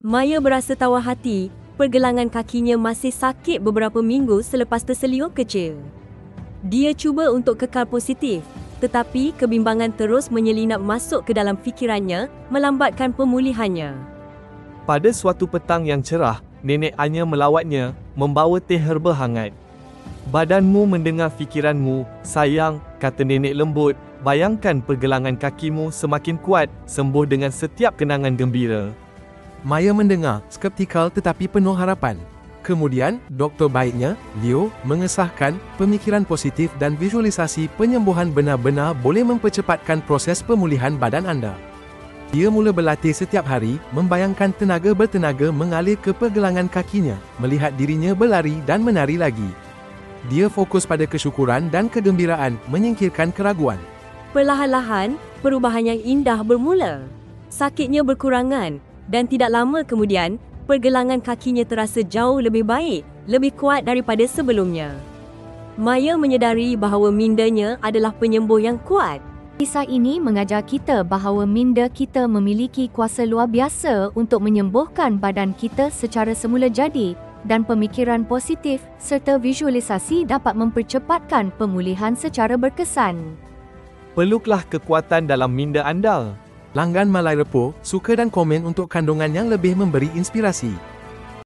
Maya berasa tawar hati, pergelangan kakinya masih sakit beberapa minggu selepas terseliuk kecil. Dia cuba untuk kekal positif, tetapi kebimbangan terus menyelinap masuk ke dalam fikirannya, melambatkan pemulihannya. Pada suatu petang yang cerah, Nenek Anya melawatnya, membawa teh herba hangat. "Badanmu mendengar fikiranmu, sayang," kata nenek lembut. "Bayangkan pergelangan kakimu semakin kuat, sembuh dengan setiap kenangan gembira." Maya mendengar, skeptikal tetapi penuh harapan. Kemudian, doktor baiknya, Leo, mengesahkan pemikiran positif dan visualisasi penyembuhan benar-benar boleh mempercepatkan proses pemulihan badan anda. Dia mula berlatih setiap hari, membayangkan tenaga bertenaga mengalir ke pergelangan kakinya, melihat dirinya berlari dan menari lagi. Dia fokus pada kesyukuran dan kegembiraan, menyingkirkan keraguan. Perlahan-lahan, perubahan yang indah bermula. Sakitnya berkurangan, dan tidak lama kemudian, pergelangan kakinya terasa jauh lebih baik, lebih kuat daripada sebelumnya. Maya menyedari bahawa mindanya adalah penyembuh yang kuat. Kisah ini mengajar kita bahawa minda kita memiliki kuasa luar biasa untuk menyembuhkan badan kita secara semula jadi, dan pemikiran positif serta visualisasi dapat mempercepatkan pemulihan secara berkesan. Peluklah kekuatan dalam minda anda. Langgan Malai Repo, suka dan komen untuk kandungan yang lebih memberi inspirasi.